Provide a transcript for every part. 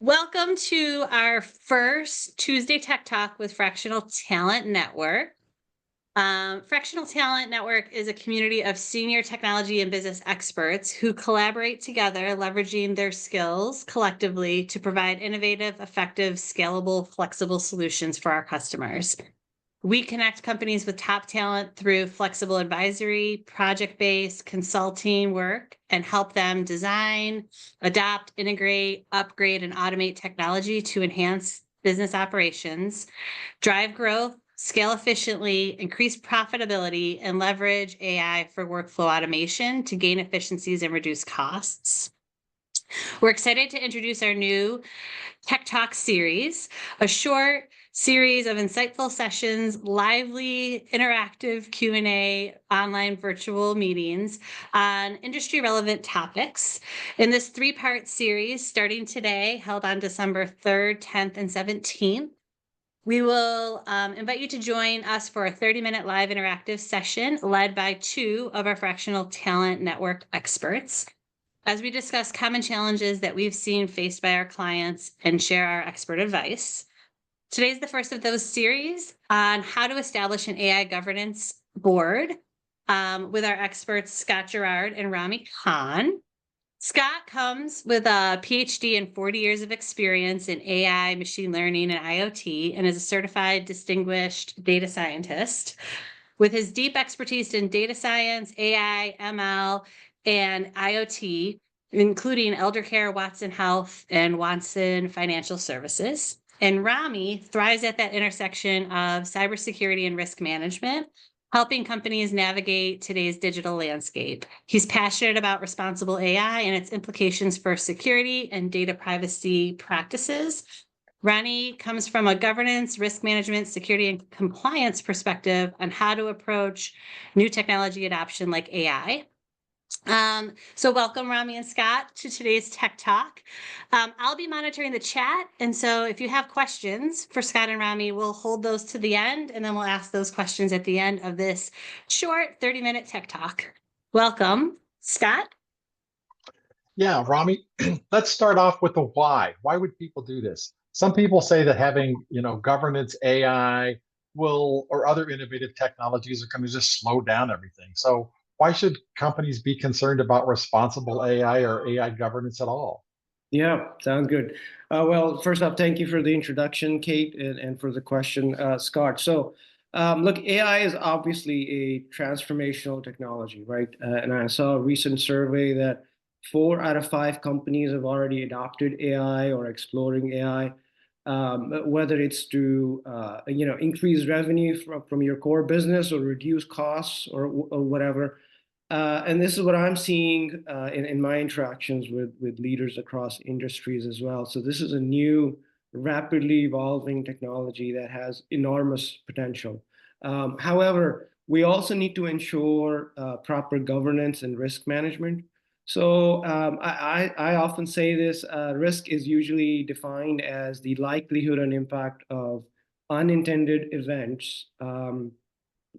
Welcome to our first Tuesday Tech Talk with Fractional Talent Network. Fractional Talent Network is a community of senior technology and business experts who collaborate together, leveraging their skills collectively to provide innovative, effective, scalable, flexible solutions for our customers. We connect companies with top talent through flexible advisory, project-based consulting work, and help them design, adopt, integrate, upgrade, and automate technology to enhance business operations, drive growth, scale efficiently, increase profitability, and leverage AI for workflow automation to gain efficiencies and reduce costs. We're excited to introduce our new Tech Talk series, a short series of insightful sessions, lively interactive Q&A, online virtual meetings on industry relevant topics. In this three-part series, starting today, held on December 3rd, 10th, and 17th, we will invite you to join us for a 30-minute live interactive session led by two of our Fractional Talent Network experts, as we discuss common challenges that we've seen faced by our clients and share our expert advice. Today's the first of those series on how to establish an AI governance board with our experts, Scott Gerard and Rami Khan. Scott comes with a PhD and 40 years of experience in AI, machine learning, and IoT, and is a certified distinguished data scientist. With his deep expertise in data science, AI, ML, and IoT, including eldercare, Watson Health, and Watson Financial Services. And Rami thrives at that intersection of cybersecurity and risk management, helping companies navigate today's digital landscape. He's passionate about responsible AI and its implications for security and data privacy practices. Rani comes from a governance, risk management, security, and compliance perspective on how to approach new technology adoption like AI. So welcome, Rami and Scott, to today's Tech Talk. I'll be monitoring the chat, and so if you have questions for Scott and Rami, we'll hold those to the end, and then we'll ask those questions at the end of this short 30-minute Tech Talk. Welcome, Scott. Yeah, Rami, let's start off with the why. Why would people do this? Some people say that having, governance, AI or other innovative technologies are going to just slow down everything. So why should companies be concerned about responsible AI or AI governance at all? Yeah, sounds good. Well, first off, thank you for the introduction, Kate, and for the question, Scott. So, look, AI is obviously a transformational technology, right? And I saw a recent survey that 4 out of 5 companies have already adopted AI or exploring AI, whether it's to increase revenue from your core business or reduce costs or whatever. And this is what I'm seeing in my interactions with leaders across industries as well. So this is a new, rapidly evolving technology that has enormous potential. However, we also need to ensure proper governance and risk management. So I often say this, risk is usually defined as the likelihood and impact of unintended events.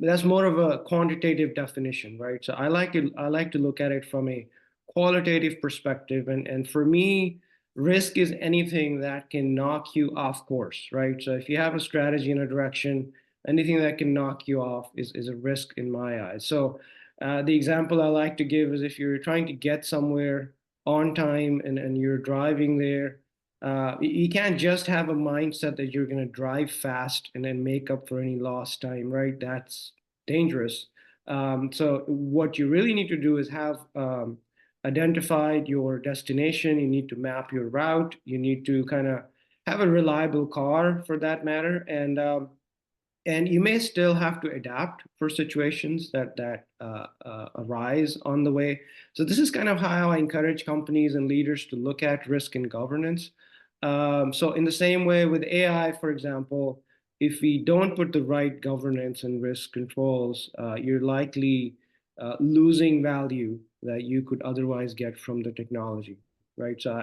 That's more of a quantitative definition, right? So I like to look at it from a qualitative perspective, and for me, risk is anything that can knock you off course, right? So if you have a strategy in a direction, anything that can knock you off is a risk in my eyes. So the example I like to give is if you're trying to get somewhere on time and you're driving there, you can't just have a mindset that you're going to drive fast and then make up for any lost time, right? That's dangerous. So what you really need to do is have identified your destination. You need to map your route. You need to kind of have a reliable car for that matter. And you may still have to adapt for situations that arise on the way. So this is kind of how I encourage companies and leaders to look at risk and governance. So in the same way with AI, for example, if we don't put the right governance and risk controls, you're likely losing value that you could otherwise get from the technology, right? So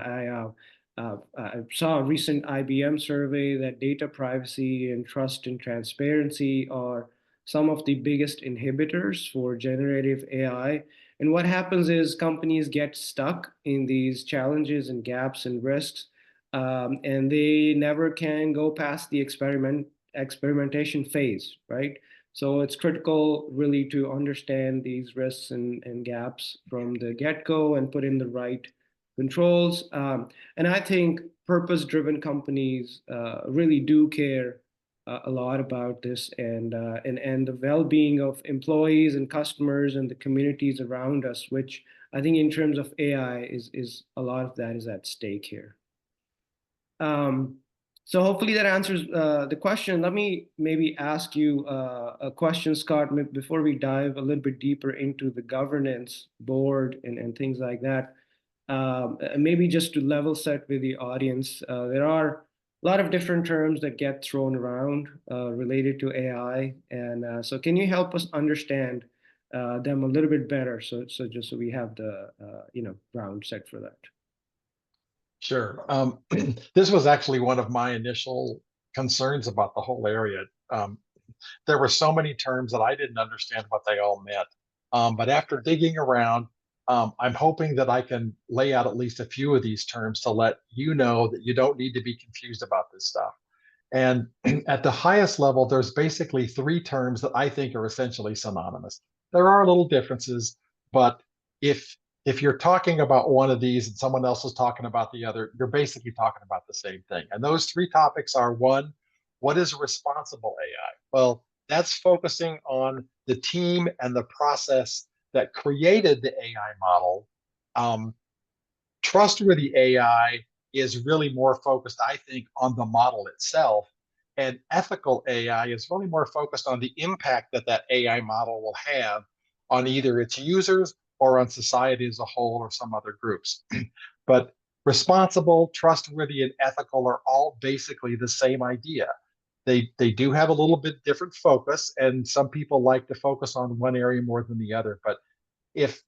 I saw a recent IBM survey that data privacy and trust and transparency are some of the biggest inhibitors for generative AI. And what happens is companies get stuck in these challenges and gaps and risks. and they never can go past the experimentation phase, right? So it's critical really to understand these risks and gaps from the get-go and put in the right controls. And I think purpose-driven companies really do care a lot about this, and the well-being of employees and customers and the communities around us, which I think in terms of AI is a lot of that is at stake here. So hopefully that answers the question. Let me maybe ask you a question, Scott, before we dive a little bit deeper into the governance board and things like that. Maybe just to level set with the audience, there are a lot of different terms that get thrown around related to AI. And so can you help us understand them a little bit better? So just so we have the, ground set for that. Sure. This was actually one of my initial concerns about the whole area. There were so many terms that I didn't understand what they all meant. But after digging around, I'm hoping that I can lay out at least a few of these terms to let you know that you don't need to be confused about this stuff. And at the highest level, there's basically three terms that I think are essentially synonymous. There are little differences, but if you're talking about one of these and someone else is talking about the other, you're basically talking about the same thing. And those three topics are: one, what is responsible AI? Well, that's focusing on the team and the process that created the AI model. Trustworthy AI is really more focused, I think, on the model itself. And ethical AI is really more focused on the impact that that AI model will have on either its users or on society as a whole or some other groups. But responsible, trustworthy, and ethical are all basically the same idea. They do have a little bit different focus, and some people like to focus on one area more than the other. But if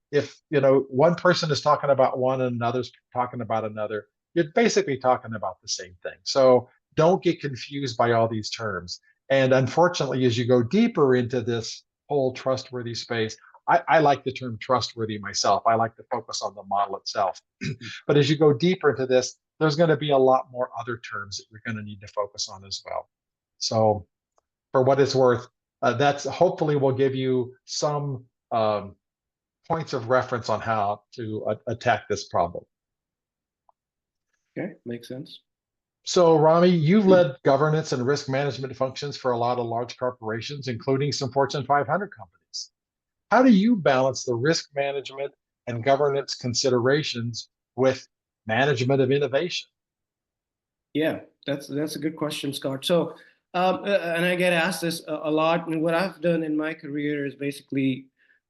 one person is talking about one and another's talking about another, you're basically talking about the same thing. So don't get confused by all these terms. And unfortunately, as you go deeper into this whole trustworthy space, I like the term trustworthy myself. I like to focus on the model itself. But as you go deeper into this, there's going to be a lot more other terms that you're going to need to focus on as well. So for what it's worth, that's hopefully will give you some points of reference on how to attack this problem. Okay, makes sense. So Rami, you've led governance and risk management functions for a lot of large corporations, including some Fortune 500 companies. How do you balance the risk management and governance considerations with management of innovation? Yeah, that's a good question, Scott. So, and I get asked this a lot. And what I've done in my career is basically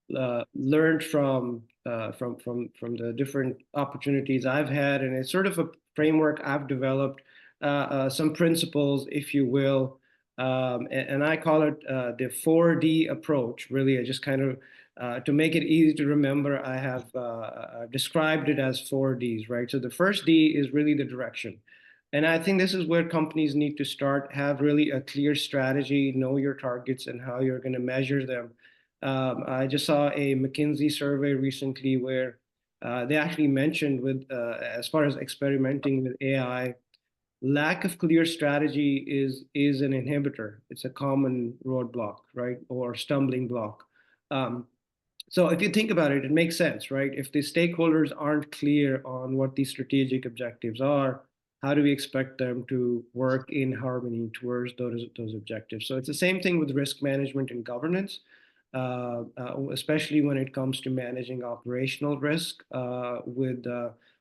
learned from the different opportunities I've had, and it's sort of a framework I've developed, some principles, if you will, and I call it the 4D approach. Really, I just kind of to make it easy to remember, I have described it as 4Ds, right? So the first D is really the direction. And I think this is where companies need to start, have really a clear strategy, know your targets and how you're going to measure them. I just saw a McKinsey survey recently where they actually mentioned as far as experimenting with AI, lack of clear strategy is an inhibitor. It's a common roadblock, right? Or stumbling block. So if you think about it, it makes sense, right? If the stakeholders aren't clear on what these strategic objectives are, how do we expect them to work in harmony towards those objectives? So it's the same thing with risk management and governance, especially when it comes to managing operational risk,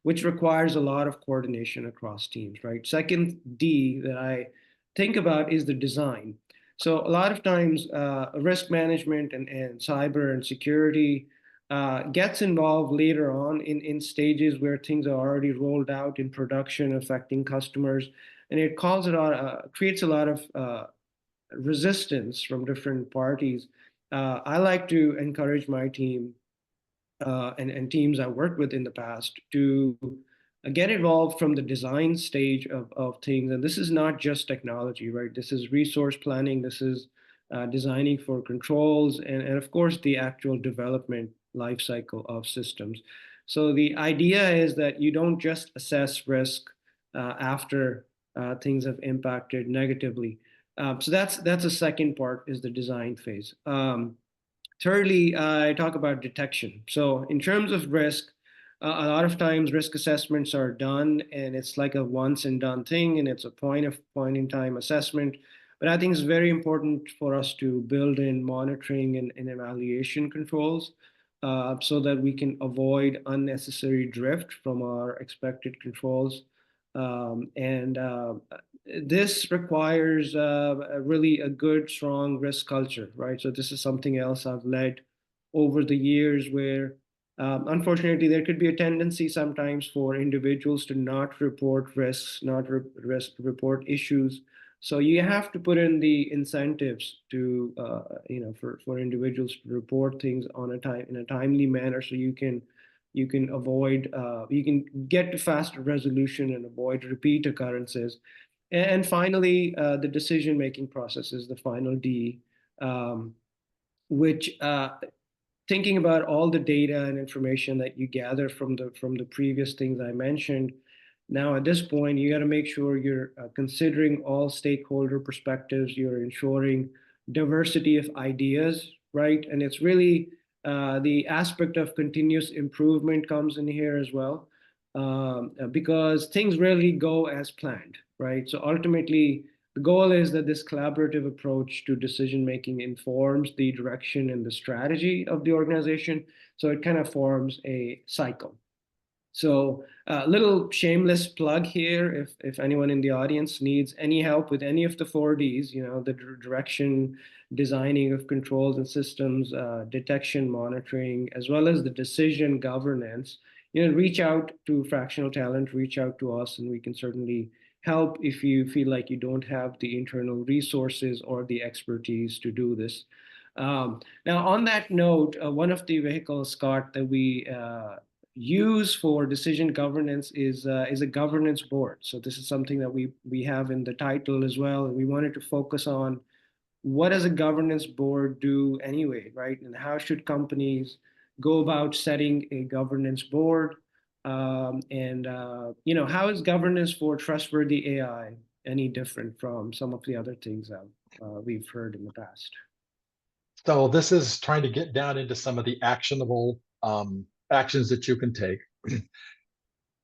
which requires a lot of coordination across teams, right? Second D that I think about is the design. So a lot of times, risk management and cyber and security gets involved later on in stages where things are already rolled out in production, affecting customers, and it creates a lot of resistance from different parties. I like to encourage my team and teams I worked with in the past to get involved from the design stage of things. And this is not just technology, right? This is resource planning. This is designing for controls and of course, the actual development lifecycle of systems. So the idea is that you don't just assess risk after things have impacted negatively. So that's a second part, is the design phase. Thirdly, I talk about detection. So in terms of risk, a lot of times risk assessments are done and it's like a once and done thing, and it's a point in time assessment. But I think it's very important for us to build in monitoring and evaluation controls, so that we can avoid unnecessary drift from our expected controls. And this requires really a good, strong risk culture, right? So this is something else I've led over the years, where unfortunately there could be a tendency sometimes for individuals to not report risks, not report issues. So you have to put in the incentives to, for individuals to report things in a timely manner, so you can avoid, you can get to faster resolution and avoid repeat occurrences. And finally, the decision-making process is the final D, which, thinking about all the data and information that you gather from the previous things I mentioned. Now, at this point, you got to make sure you're considering all stakeholder perspectives. You're ensuring diversity of ideas, right? And it's really the aspect of continuous improvement comes in here as well, because things rarely go as planned, right? So ultimately, the goal is that this collaborative approach to decision making informs the direction and the strategy of the organization. So it kind of forms a cycle. So a little shameless plug here, if anyone in the audience needs any help with any of the 4Ds, the direction, designing of controls and systems, detection, monitoring, as well as the decision governance, reach out to Fractional Talent, reach out to us, and we can certainly help if you feel like you don't have the internal resources or the expertise to do this. Now, on that note, one of the vehicles, Scott, that we use for decision governance is a governance board. So this is something that we have in the title as well. And we wanted to focus on what does a governance board do anyway, right? And how should companies go about setting a governance board? How is governance for trustworthy AI any different from some of the other things that we've heard in the past? So this is trying to get down into some of the actionable actions that you can take.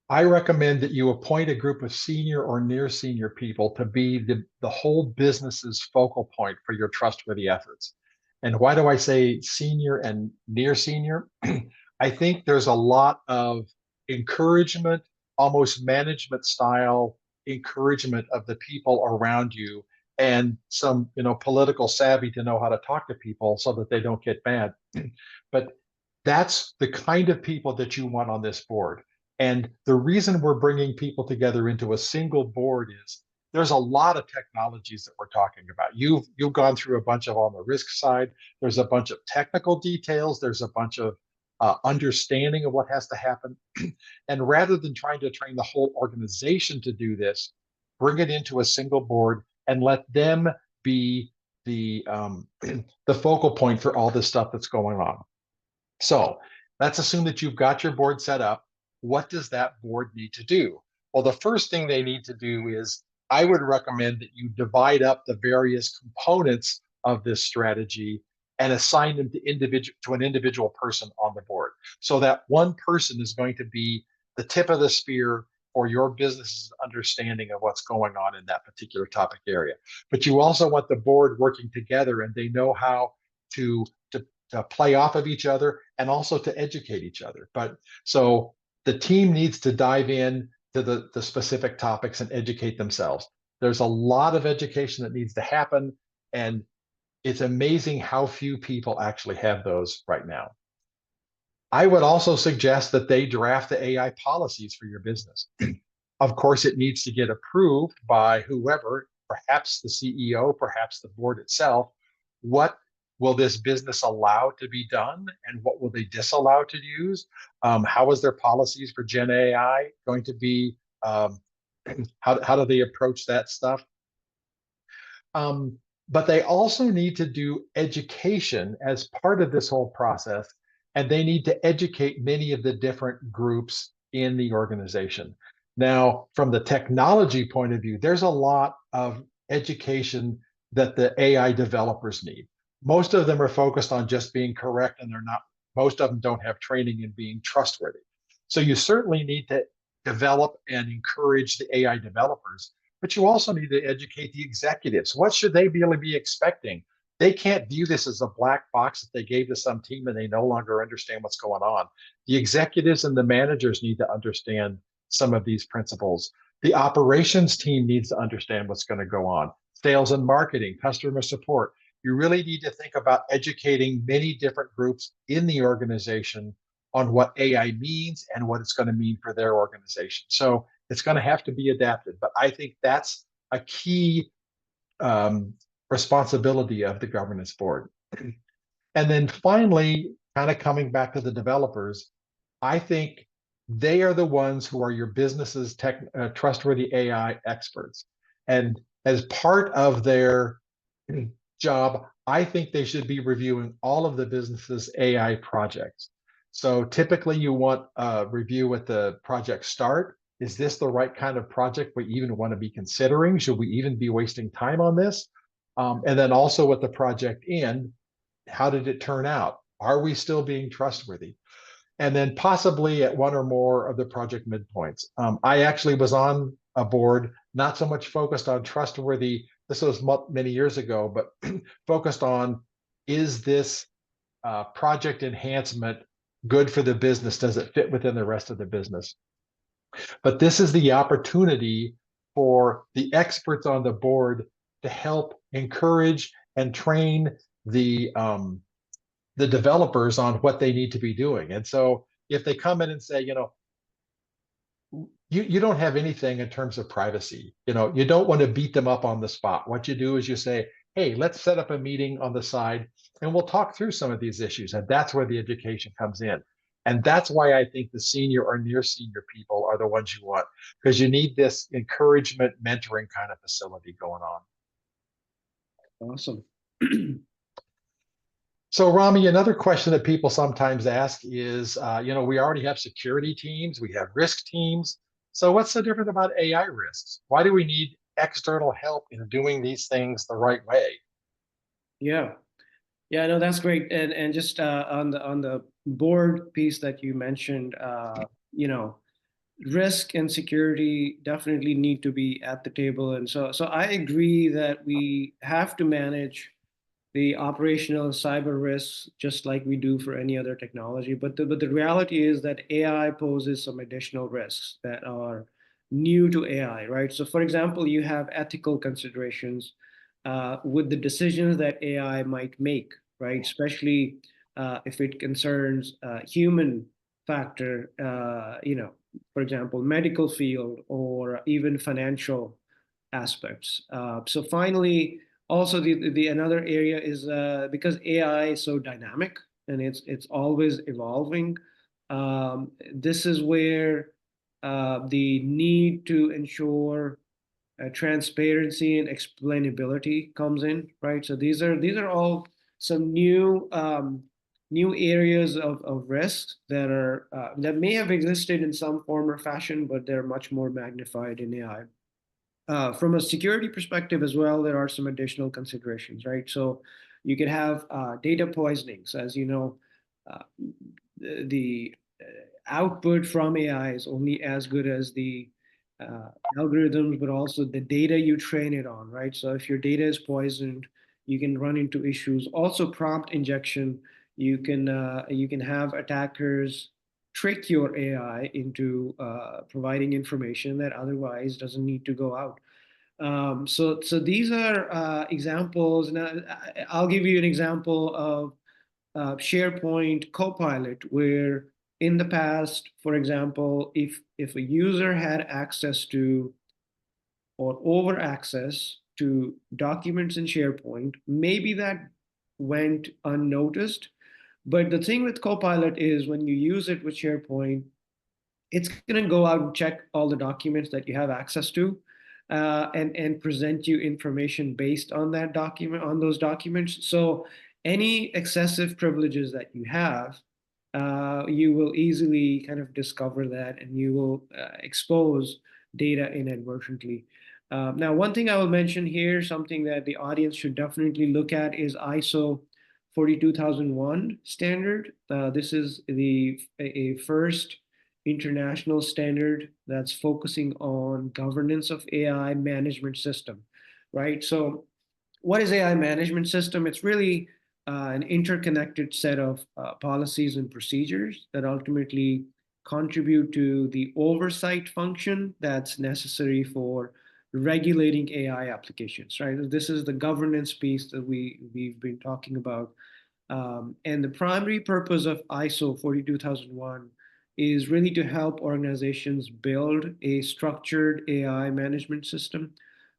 I recommend that you appoint a group of senior or near senior people to be the whole business's focal point for your trustworthy efforts. And why do I say senior and near senior? I think there's a lot of encouragement, almost management style encouragement of the people around you, and some political savvy to know how to talk to people so that they don't get mad. But that's the kind of people that you want on this board. And the reason we're bringing people together into a single board is there's a lot of technologies that we're talking about. You've gone through a bunch of on the risk side. There's a bunch of technical details. There's a bunch of understanding of what has to happen. And rather than trying to train the whole organization to do this, bring it into a single board and let them be the the focal point for all this stuff that's going on. So let's assume that you've got your board set up. What does that board need to do? Well, the first thing they need to do is I would recommend that you divide up the various components of this strategy and assign them to an individual person on the board. So that one person is going to be the tip of the spear for your business's understanding of what's going on in that particular topic area. But you also want the board working together and they know how to play off of each other and also to educate each other. But so the team needs to dive in to the specific topics and educate themselves. There's a lot of education that needs to happen, and it's amazing how few people actually have those right now. I would also suggest that they draft the AI policies for your business. Of course, it needs to get approved by whoever, perhaps the CEO, perhaps the board itself. What will this business allow to be done, and what will they disallow to use? How is their policies for Gen AI going to be? How do they approach that stuff? But they also need to do education as part of this whole process, and they need to educate many of the different groups in the organization. Now, from the technology point of view, there's a lot of education that the AI developers need. Most of them are focused on just being correct, and most of them don't have training in being trustworthy. So you certainly need to develop and encourage the AI developers, but you also need to educate the executives. What should they really be expecting? They can't view this as a black box that they gave to some team and they no longer understand what's going on. The executives and the managers need to understand some of these principles. The operations team needs to understand what's going to go on. Sales and marketing, customer support. You really need to think about educating many different groups in the organization on what AI means and what it's going to mean for their organization. So it's going to have to be adapted. But I think that's a key responsibility of the governance board. And then finally, kind of coming back to the developers, I think they are the ones who are your business's trustworthy AI experts. And as part of their job, I think they should be reviewing all of the business's AI projects. So typically you want a review at the project start. Is this the right kind of project we even want to be considering? Should we even be wasting time on this? And then also at the project end, how did it turn out? Are we still being trustworthy? And then possibly at one or more of the project midpoints. I actually was on a board, not so much focused on trustworthy, this was many years ago, but focused on, is this project enhancement good for the business? Does it fit within the rest of the business? But this is the opportunity for the experts on the board to help encourage and train the developers on what they need to be doing. And so if they come in and say, you don't have anything in terms of privacy, you don't want to beat them up on the spot. What you do is you say, hey, let's set up a meeting on the side and we'll talk through some of these issues. And that's where the education comes in. And that's why I think the senior or near senior people are the ones you want, because you need this encouragement, mentoring kind of facility going on. Awesome. So Rami, another question that people sometimes ask is, we already have security teams, we have risk teams. So what's so different about AI risks? Why do we need external help in doing these things the right way? Yeah. Yeah, no, that's great. And just on the board piece that you mentioned, risk and security definitely need to be at the table. And so I agree that we have to manage the operational cyber risks just like we do for any other technology. But the reality is that AI poses some additional risks that are new to AI, right? So for example, you have ethical considerations with the decisions that AI might make, right? Especially if it concerns human factor, for example, medical field or even financial aspects. So finally, also the another area is because AI is so dynamic and it's always evolving. This is where the need to ensure transparency and explainability comes in, right? So these are all some new areas of risk that are that may have existed in some form or fashion, but they're much more magnified in AI. From a security perspective as well, there are some additional considerations, right? So you could have data poisonings, as you know, uh, the output from AI is only as good as the algorithms, but also the data you train it on, right? So if your data is poisoned, you can run into issues. Also, prompt injection, you can have attackers trick your AI into providing information that otherwise doesn't need to go out. So these are examples. Now, I'll give you an example of SharePoint Copilot, where in the past, for example, if a user had access to or over access to documents in SharePoint, maybe that went unnoticed. But the thing with Copilot is when you use it with SharePoint, it's going to go out and check all the documents that you have access to, and present you information based on that document, on those documents. So any excessive privileges that you have you will easily kind of discover that, and you will expose data inadvertently. Now, one thing I will mention here, something that the audience should definitely look at, is ISO 42001 standard. This is a first international standard that's focusing on governance of AI management system, right? So what is AI management system? It's really an interconnected set of policies and procedures that ultimately contribute to the oversight function that's necessary for regulating AI applications, right? This is the governance piece that we've been talking about. And the primary purpose of ISO 42001 is really to help organizations build a structured AI management system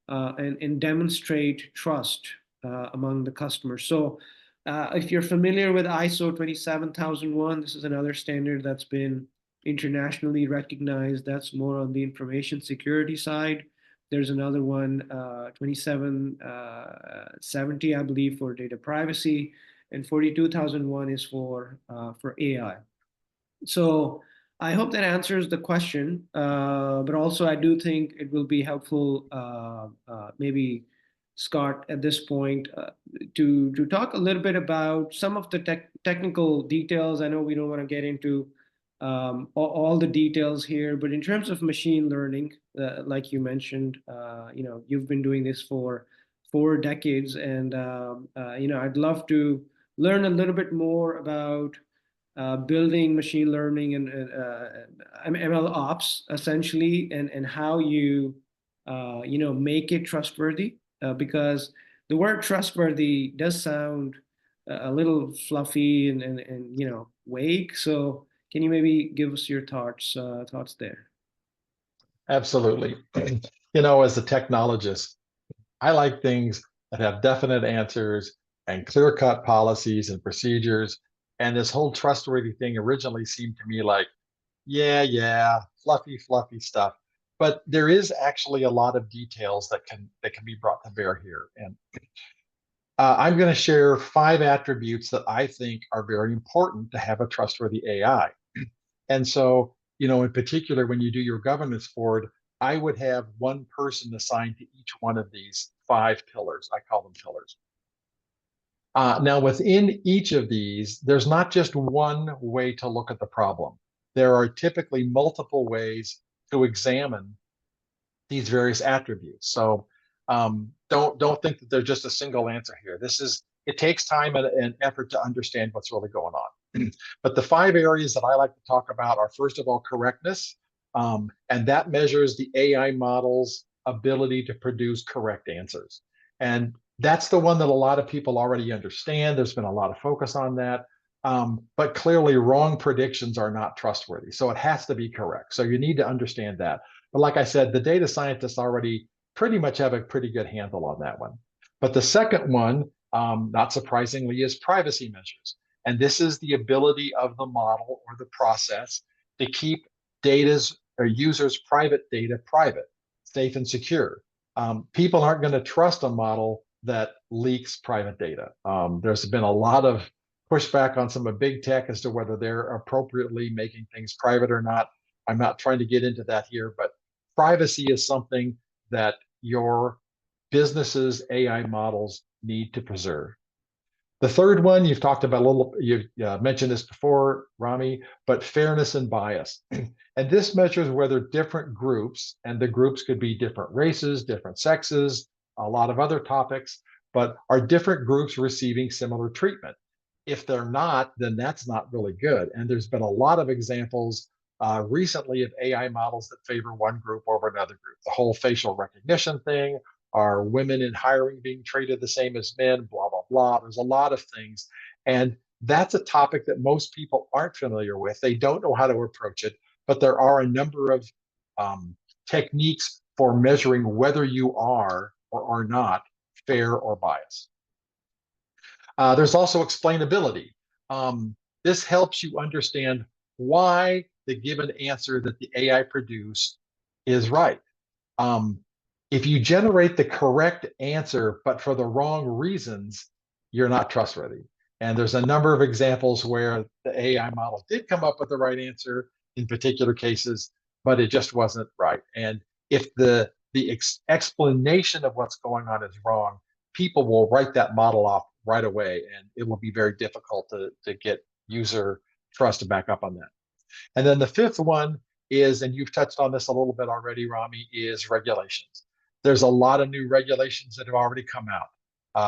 and demonstrate trust among the customers. So if you're familiar with ISO 27001, this is another standard that's been internationally recognized. That's more on the information security side. There's another one, 2770, I believe, for data privacy, and 42001 is for AI. So I hope that answers the question, but also I do think it will be helpful, maybe Scott, at this point, to talk a little bit about some of the technical details. I know we don't want to get into all the details here, but in terms of machine learning, like you mentioned, you've been doing this for 4 decades, and I'd love to learn a little bit more about building machine learning and ML ops essentially, and how you make it trustworthy, because the word trustworthy does sound a little fluffy and vague. So can you maybe give us your thoughts there? Absolutely. As a technologist, I like things that have definite answers and clear-cut policies and procedures. And this whole trustworthy thing originally seemed to me like, yeah, fluffy stuff. But there is actually a lot of details that can be brought to bear here. And I'm going to share 5 attributes that I think are very important to have a trustworthy AI. And so, in particular, when you do your governance board, I would have one person assigned to each one of these 5 pillars. I call them pillars. Now, within each of these, there's not just one way to look at the problem. There are typically multiple ways to examine these various attributes. So don't think that there's just a single answer here. It takes time and effort to understand what's really going on. But the 5 areas that I like to talk about are, first of all, correctness. And that measures the AI model's ability to produce correct answers. And that's the one that a lot of people already understand. There's been a lot of focus on that. But clearly, wrong predictions are not trustworthy. So it has to be correct. So you need to understand that. But like I said, the data scientists already pretty much have a pretty good handle on that one. But the second one, not surprisingly, is privacy measures. And this is the ability of the model or the process to keep data's or users' private data private, safe and secure. People aren't going to trust a model that leaks private data. There's been a lot of pushback on some of big tech as to whether they're appropriately making things private or not. I'm not trying to get into that here, but privacy is something that your business's AI models need to preserve. The third one, you've talked about a little, you've mentioned this before, Rami, but fairness and bias. And this measures whether different groups, and the groups could be different races, different sexes, a lot of other topics, but are different groups receiving similar treatment? If they're not, then that's not really good. And there's been a lot of examples recently of AI models that favor one group over another group. The whole facial recognition thing, are women in hiring being treated the same as men, blah, blah, blah. There's a lot of things. And that's a topic that most people aren't familiar with. They don't know how to approach it, but there are a number of techniques for measuring whether you are or are not fair or biased. There's also explainability. This helps you understand why the given answer that the AI produced is right. If you generate the correct answer, but for the wrong reasons, you're not trustworthy. And there's a number of examples where the AI model did come up with the right answer in particular cases, but it just wasn't right. And if the explanation of what's going on is wrong, people will write that model off right away, and it will be very difficult to get user trust back up on that. And then the fifth one is, and you've touched on this a little bit already, Rami, is regulations. There's a lot of new regulations that have already come out,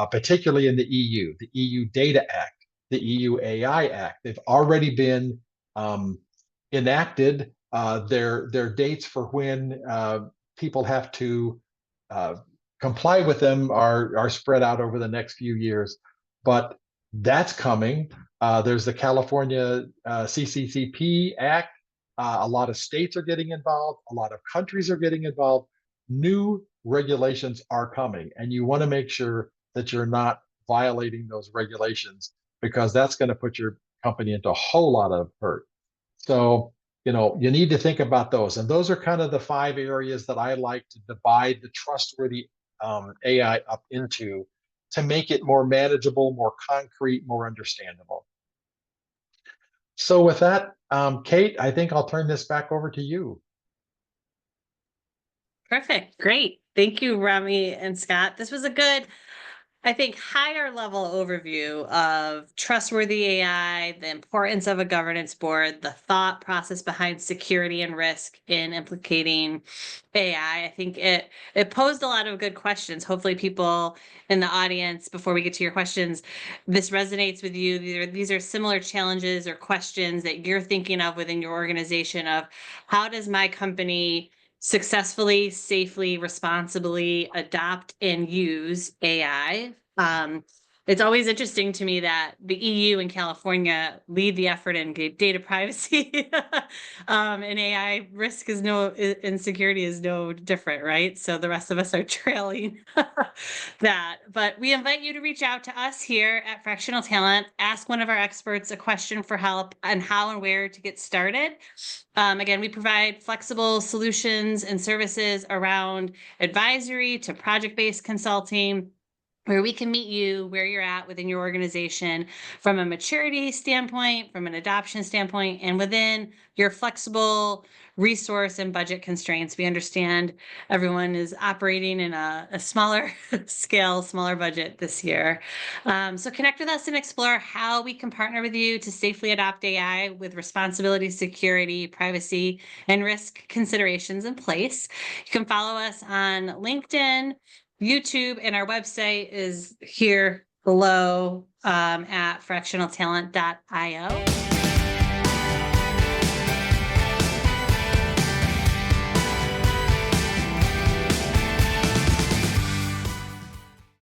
particularly in the EU, the EU Data Act, the EU AI Act. They've already been enacted. Their dates for when people have to comply with them are spread out over the next few years, but that's coming. There's the California CCCP Act. A lot of states are getting involved. A lot of countries are getting involved. New regulations are coming, and you want to make sure that you're not violating those regulations, because that's going to put your company into a whole lot of hurt. So, you need to think about those. And those are kind of the 5 areas that I like to divide the trustworthy AI up into, to make it more manageable, more concrete, more understandable. So with that, Kate, I think I'll turn this back over to you. Perfect. Great. Thank you, Rami and Scott. This was a good, I think, higher level overview of trustworthy AI, the importance of a governance board, the thought process behind security and risk in implicating AI. I think it posed a lot of good questions. Hopefully people in the audience, before we get to your questions, this resonates with you. These are similar challenges or questions that you're thinking of within your organization of, how does my company successfully, safely, responsibly adopt and use AI? It's always interesting to me that the EU and California lead the effort in data privacy, and AI risk is and security is no different, right? So the rest of us are trailing that. But we invite you to reach out to us here at Fractional Talent, ask one of our experts a question for help on how and where to get started. Again, we provide flexible solutions and services around advisory to project-based consulting, where we can meet you where you're at within your organization from a maturity standpoint, from an adoption standpoint, and within your flexible resource and budget constraints. We understand everyone is operating in a smaller scale, smaller budget this year. So connect with us and explore how we can partner with you to safely adopt AI with responsibility, security, privacy, and risk considerations in place. You can follow us on LinkedIn, YouTube, and our website is here below at fractionaltalent.io.